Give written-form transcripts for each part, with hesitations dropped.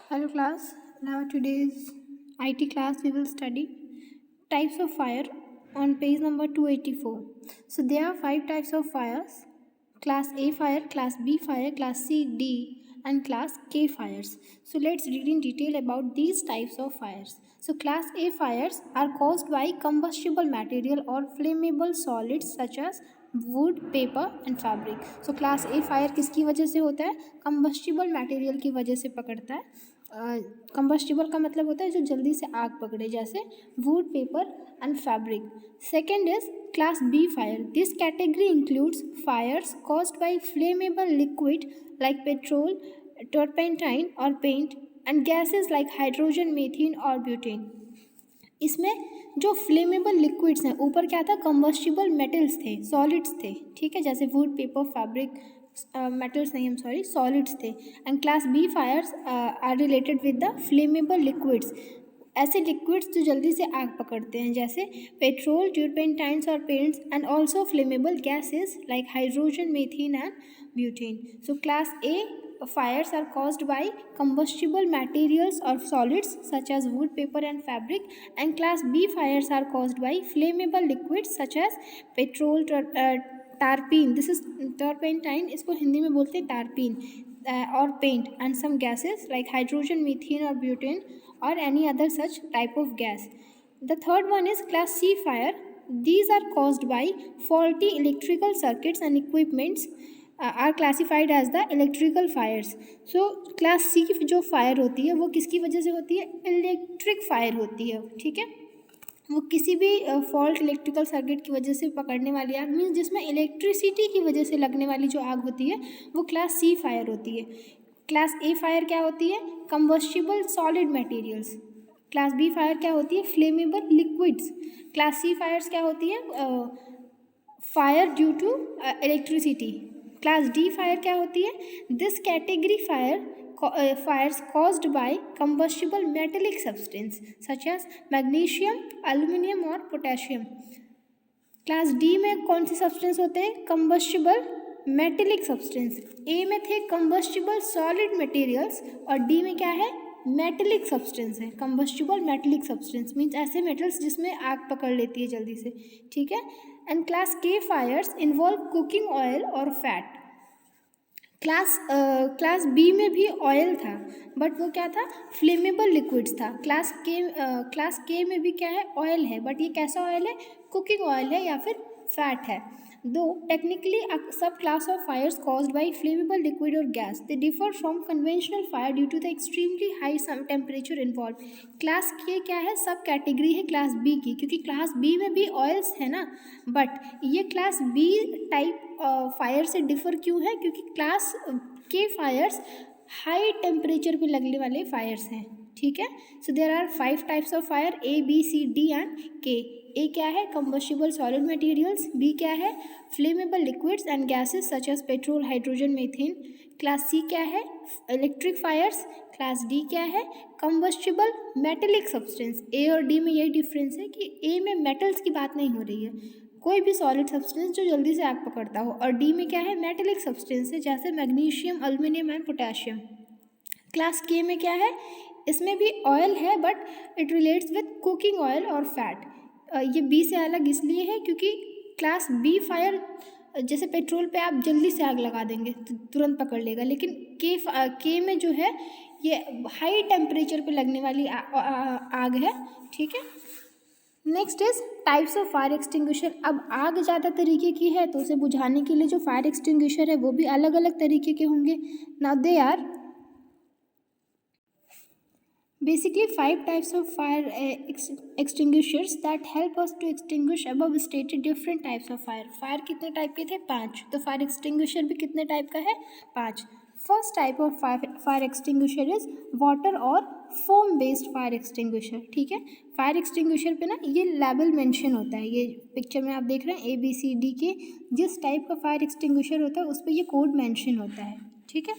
Hello class. Now today's IT class we will study types of fire on page number 284. So there are five types of fires: class A fire, class B fire, class C, D, and class K fires. So let's read in detail about these types of fires. So class A fires are caused by combustible material or flammable solids such as would, paper and fabric. So class A fire किसकी वजह से होता है? Combustible material की वजह से पकड़ता है. कंबस्टिबल का मतलब होता है जो जल्दी से आग पकड़े, जैसे wood, paper and fabric. Second is class B fire. This category includes fires caused by flammable liquid like petrol, turpentine और paint and gases like hydrogen, methane और ब्यूटेन. इसमें जो फ्लेमेबल लिक्विड्स हैं, ऊपर क्या था? कंबस्टिबल मेटल्स थे, solids थे, ठीक है, जैसे वुड, पेपर, फैब्रिक. मेटल्स नहीं, हम सॉरी, सॉलिड्स थे. And class B fires are related with the flammable liquids. ऐसे लिक्विड्स जो जल्दी से आग पकड़ते हैं, जैसे पेट्रोल, ट्यूरपेंटाइन्स और paints and also flammable gases like hydrogen, methane and butane. So class A fires are caused by combustible materials or solids such as wood, paper and fabric, and class B fires are caused by flammable liquids such as petrol, tarpene, this is turpentine, इसको हिंदी में बोलते हैं tarpene, और paint and some gases like hydrogen, methane or butane or any other such type of gas. The third one is class C fire. These are caused by faulty electrical circuits and equipments are classified as the electrical fires. So class C की जो fire होती है वो किसकी वजह से होती है? इलेक्ट्रिक फायर होती है, ठीक है. वो किसी भी फॉल्ट इलेक्ट्रिकल सर्किट की वजह से पकड़ने वाली आग, मीन्स जिसमें इलेक्ट्रिसिटी की वजह से लगने वाली जो आग होती है वो क्लास सी फायर होती है. क्लास ए फायर क्या होती है? Combustible solid materials. Class B fire क्या होती है? Flammable liquids. Class C fires क्या होती है? Fire due to electricity. Class D fire क्या होती है? This category fires caused by combustible metallic substance such as magnesium, aluminium और पोटेशियम. क्लास डी में कौन से सब्सटेंस होते हैं? Combustible metallic substance. ए में थे कंबस्टिबल सॉलिड मटेरियल्स और डी में क्या है? मेटेलिक सब्सटेंस है. कंबस्टिबल मेटेलिक सब्सटेंस मीन्स ऐसे मेटल्स जिसमें आग पकड़ लेती है जल्दी से, ठीक है. एंड क्लास के फायर्स इन्वॉल्व कुकिंग ऑयल और फैट. क्लास बी में भी ऑयल था बट वो क्या था? फ्लेमेबल लिक्विड्स था. क्लास के में भी क्या है? ऑयल है, बट ये कैसा ऑयल है? कुकिंग ऑयल है या फिर फैट है. दो technically sub class of fires caused by flammable liquid और gas, they differ from conventional fire due to the extremely high temperature involve. Class के क्या है? सब कैटेगरी है क्लास बी की, क्योंकि क्लास बी में भी ऑयल्स है ना. बट ये क्लास बी टाइप फायर से डिफर क्यों है? क्योंकि क्लास के फायर्स हाई टेम्परेचर पे लगने वाले फायर्स हैं, ठीक है. So there are 5 types of fire, A B C D and K. A क्या है? Combustible solid materials. बी क्या है? Flammable liquids and gases such as petrol, hydrogen, methane. Class C क्या है? Electric Fyers. क्लास डी क्या है? Combustible metallic substance. ए और D में यही डिफरेंस है कि ए में मेटल्स की बात नहीं हो रही है, कोई भी सॉलिड सब्सटेंस जो जल्दी से आग पकड़ता हो, और डी में क्या है? मेटेलिक सब्सटेंस है, जैसे magnesium, aluminium and potassium. Class के में क्या है? इसमें भी ऑयल है but it relates with cooking oil और फैट. ये बी से अलग इसलिए है क्योंकि क्लास बी फायर जैसे पेट्रोल पे आप जल्दी से आग लगा देंगे तो तुरंत पकड़ लेगा, लेकिन के में जो है ये हाई टेम्परेचर पे लगने वाली आग है, ठीक है. Next is types of fire extinguisher. अब आग ज़्यादा तरीके की है तो उसे बुझाने के लिए जो फायर एक्सटिंग्विशर है वो भी अलग अलग तरीके के होंगे. Now they are basically 5 types of fire extinguishers that help us to extinguish above stated different types of fire. Fire कितने टाइप के थे? 5. तो फायर एक्सटिंग्विशर भी कितने टाइप का है? 5. First type of fire extinguisher is water और foam based fire extinguisher, ठीक है. फायर एक्सटिंग्विशर पे ना ये लेबल मेंशन होता है, ये पिक्चर में आप देख रहे हैं ए बी सी डी के जिस टाइप का फायर एक्सटिंग्विशर होता है उस पर ये कोड मेंशन होता है, ठीक है.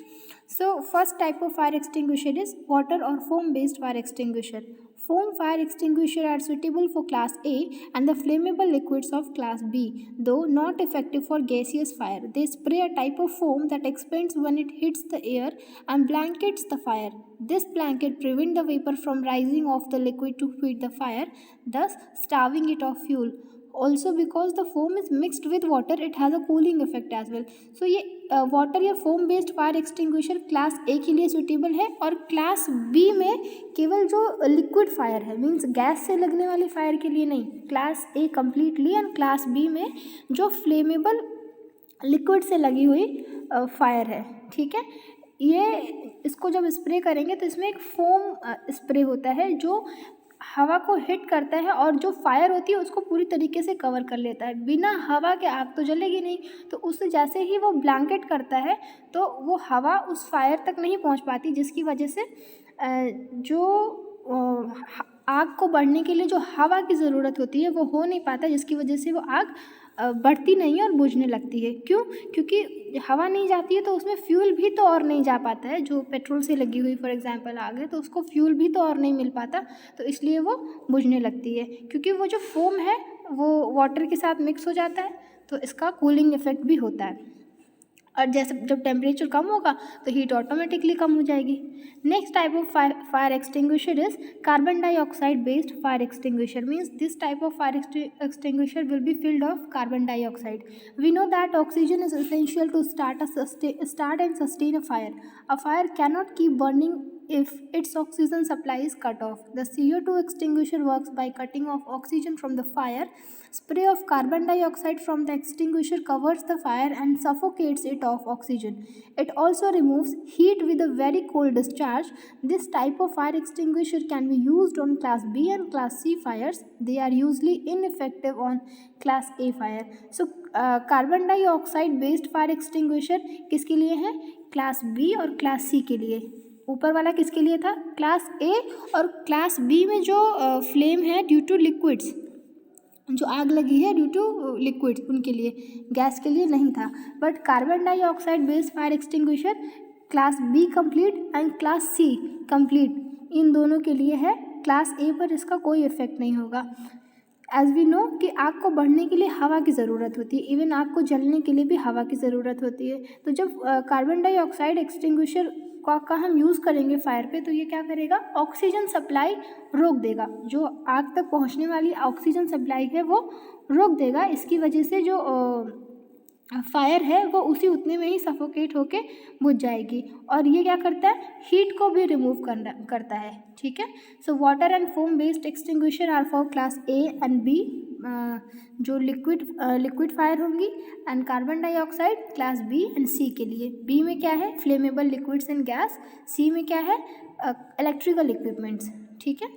So first type of fire extinguisher is water or foam based fire extinguisher. Foam fire extinguisher are suitable for class A and the flammable liquids of class B, though not effective for gaseous fire. They spray a type of foam that expands when it hits the air and blankets the fire. This blanket prevents the vapor from rising off the liquid to feed the fire, thus starving it of fuel. Also because the foam is mixed with water, it has a cooling effect as well. So ये water या foam based fire extinguisher class ए के लिए suitable है, और class B में केवल जो liquid fire है, मीन्स गैस से लगने वाली फायर के लिए नहीं, class A completely, and class B में जो फ्लेमेबल लिक्विड से लगी हुई फायर है, ठीक है। ये इसको जब स्प्रे करेंगे तो इसमें एक फोम स्प्रे होता है जो हवा को हिट करता है और जो फायर होती है उसको पूरी तरीके से कवर कर लेता है। बिना हवा के आग तो जलेगी नहीं, तो उससे जैसे ही वो ब्लैंकेट करता है तो वो हवा उस फायर तक नहीं पहुंच पाती, जिसकी वजह से जो आग को बढ़ने के लिए जो हवा की ज़रूरत होती है वो हो नहीं पाता, जिसकी वजह से वो आग बढ़ती नहीं है और बुझने लगती है। क्यों? क्योंकि हवा नहीं जाती है तो उसमें फ्यूल भी तो और नहीं जा पाता है। जो पेट्रोल से लगी हुई फॉर एग्जांपल आग है तो उसको फ्यूल भी तो और नहीं मिल पाता, तो इसलिए वो बुझने लगती है। क्योंकि वो जो फोम है वो वाटर के साथ मिक्स हो जाता है, तो इसका कूलिंग इफेक्ट भी होता है, और जैसे जब टेम्परेचर कम होगा तो हीट ऑटोमेटिकली कम हो जाएगी। Next type of fire extinguisher is carbon dioxide based fire extinguisher, means this type of fire extinguisher will be filled of carbon dioxide. We know that oxygen is essential to start and sustain a fire. A fire cannot keep burning if its oxygen supply is cut off. The CO2 extinguisher works by cutting off oxygen from the fire. Spray of carbon dioxide from the extinguisher covers the fire and suffocates it of oxygen. It also removes heat with a very cold discharge. This type of fire extinguisher can be used on class B and class C fires. They are usually ineffective on class A fire. So carbon dioxide based fire extinguisher किसके लिए है? Class B और class C के लिए। ऊपर वाला किसके लिए था? क्लास ए, और क्लास बी में जो फ्लेम है ड्यू टू लिक्विड्स, जो आग लगी है ड्यू टू लिक्विड्स, उनके लिए, गैस के लिए नहीं था। But carbon dioxide based fire extinguisher class B complete and class C complete, इन दोनों के लिए है। क्लास ए पर इसका कोई इफेक्ट नहीं होगा। एज वी नो कि आग को बढ़ने के लिए हवा की ज़रूरत होती है, इवन आग को जलने के लिए भी हवा की ज़रूरत होती है। तो जब कार्बन डाइऑक्साइड एक्सटिंग्विशर का हम यूज़ करेंगे फायर पे, तो ये क्या करेगा? ऑक्सीजन सप्लाई रोक देगा, जो आग तक पहुंचने वाली ऑक्सीजन सप्लाई है वो रोक देगा। इसकी वजह से जो फायर है वो उसी उतने में ही सफोकेट होके बुझ जाएगी, और ये क्या करता है? हीट को भी रिमूव करता है, ठीक है। So water and foam based extinguisher are for class A and B, जो लिक्विड फायर होंगी, and carbon dioxide class B and C के लिए। बी में क्या है? Flammable liquids and gas. C में क्या है? इलेक्ट्रिकल इक्विपमेंट्स, ठीक है।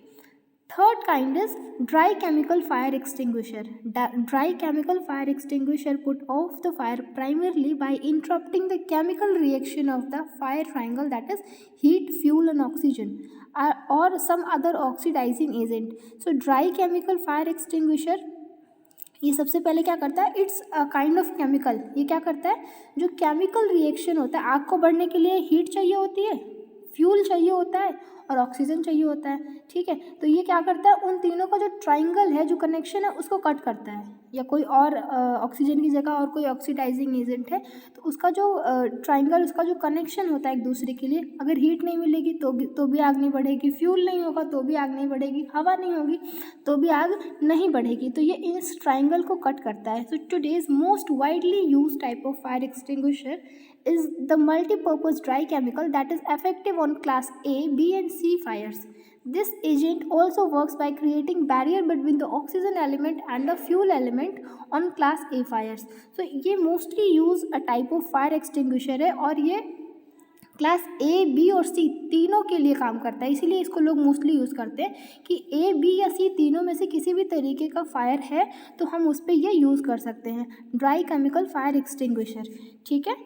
Third kind is dry chemical fire extinguisher. Dry chemical fire extinguisher put off the fire primarily by interrupting the chemical reaction of the fire triangle, that is heat, fuel and oxygen, or some other oxidizing agent. So dry chemical fire extinguisher ये सबसे पहले क्या करता है? It's a kind of chemical. ये क्या करता है? जो केमिकल रिएक्शन होता है, आग को बढ़ने के लिए हीट चाहिए होती है, फ्यूल चाहिए होता है और ऑक्सीजन चाहिए होता है, ठीक है। तो ये क्या करता है? उन तीनों का जो ट्राइंगल है, जो कनेक्शन है, उसको कट करता है, या कोई और ऑक्सीजन की जगह और कोई ऑक्सीडाइजिंग एजेंट है तो उसका जो ट्राइंगल, उसका जो कनेक्शन होता है एक दूसरे के लिए, अगर हीट नहीं मिलेगी तो भी आग नहीं बढ़ेगी, फ्यूल नहीं होगा तो भी आग नहीं बढ़ेगी, हवा नहीं होगी तो भी आग नहीं बढ़ेगी, तो ये इस ट्राइंगल को कट करता है। So today's most widely use type of fire extinguisher is the multi-purpose dry chemical that is effective on class A, B and C fires. This agent also works by creating barrier between the oxygen element and the fuel element on class A fires. So ये mostly use a type of fire extinguisher है, और ये class ए, B और सी तीनों के लिए काम करता है, इसीलिए इसको लोग मोस्टली यूज़ करते हैं कि ए, बी या सी तीनों में से किसी भी तरीके का फायर है तो हम उस पर ये यूज़ कर सकते हैं, ड्राई केमिकल फायर एक्सटिंग्विशर, ठीक है।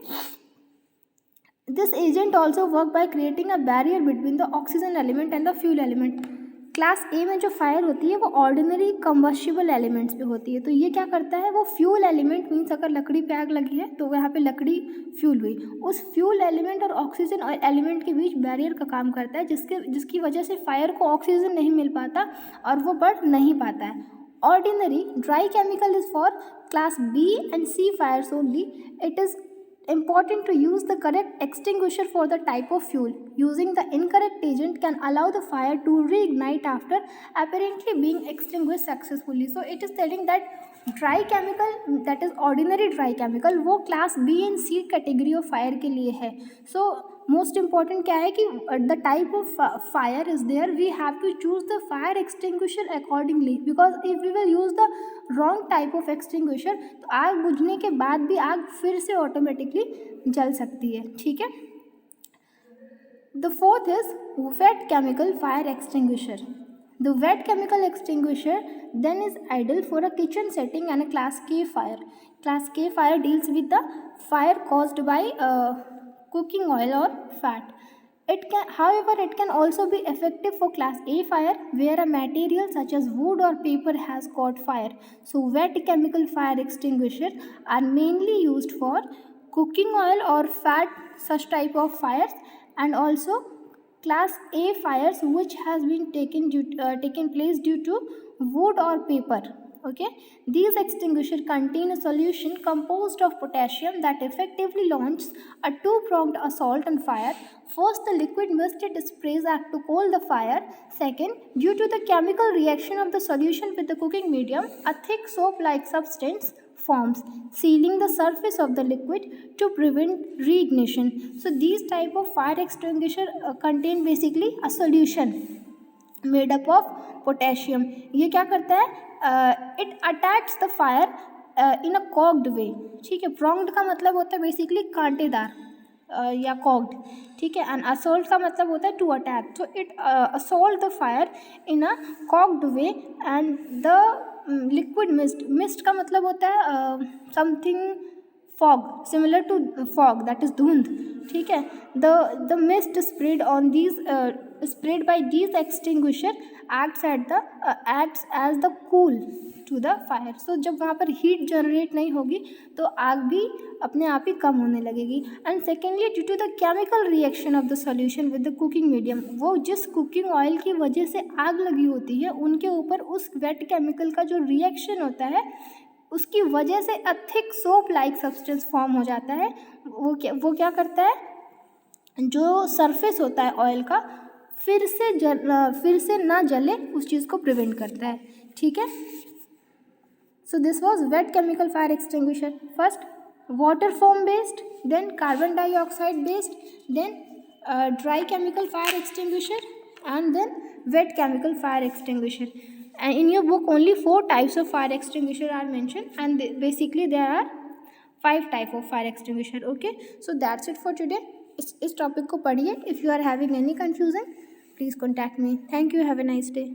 This agent also work by creating a barrier between the oxygen element and the fuel element. Class ए में जो फायर होती है वो ऑर्डिनरी कंबस्टिबल एलिमेंट्स पे होती है। तो ये क्या करता है, वो फ्यूल एलिमेंट मीन्स अगर लकड़ी पे आग लगी है तो यहाँ पे लकड़ी फ्यूल हुई, उस फ्यूल एलिमेंट और ऑक्सीजन एलिमेंट के बीच बैरियर का काम करता है, जिसकी वजह से फायर को ऑक्सीजन नहीं मिल पाता और वो बढ़ नहीं पाता है। Ordinary dry chemical is for class B and C fires only. It is important to use the correct extinguisher for the type of fuel. Using the incorrect agent can allow the fire to reignite after apparently being extinguished successfully. So it is telling that dry chemical, that is ordinary dry chemical, वो class B and C category of fire के लिए है. So most important क्या है कि the type of fire is there, we have to choose the fire extinguisher accordingly, because if we will use the wrong type of extinguisher तो आग बुझने के बाद भी आग फिर से ऑटोमेटिकली जल सकती है. ठीक है. The fourth is wet chemical fire extinguisher. The wet chemical extinguisher then is ideal for a kitchen setting and a class K fire. Class K fire deals with the fire caused by cooking oil or fat. However, it can also be effective for class A fire where a material such as wood or paper has caught fire. So wet chemical fire extinguisher are mainly used for cooking oil or fat, such type of fires, and also class A fires which has been taken place due to wood or paper. Okay, these extinguishers contain a solution composed of potassium that effectively launches a two-pronged assault on fire. First, the liquid misted sprays act to cool the fire. Second, due to the chemical reaction of the solution with the cooking medium, a thick soap-like substance forms, sealing the surface of the liquid to prevent reignition. So these type of fire extinguisher contain basically a solution made up of potassium. ये क्या करता है, it attacks the fire in a cocked way. ठीक है. pronged का मतलब होता है बेसिकली कांटेदार या cocked. ठीक है. and assault का मतलब होता है to attack. so it assault the fire in a cocked way and the liquid mist का मतलब होता है something fog, similar to fog, that is धुंध. ठीक है. the mist sprayed by these extinguisher acts as the cool to the fire. so जब वहाँ पर हीट जनरेट नहीं होगी तो आग भी अपने आप ही कम होने लगेगी. And secondly, due to the chemical reaction of the solution with the cooking medium, वो जिस कुकिंग ऑयल की वजह से आग लगी होती है उनके ऊपर उस वेट केमिकल का जो रिएक्शन होता है उसकी वजह से a thick soap like substance form हो जाता है. वो क्या करता है, जो सरफेस होता है ऑयल का फिर से ना जले उस चीज़ को प्रिवेंट करता है. ठीक है. So this was wet chemical fire extinguisher. First water foam based, then carbon dioxide based, then dry chemical fire extinguisher, and then wet chemical fire extinguisher. And in your book only 4 types of fire extinguisher are mentioned, and basically there are 5 type of fire extinguisher. Okay, so that's it for today. इस topic को पढ़िए. If you are having any confusion, please contact me. Thank you. Have a nice day.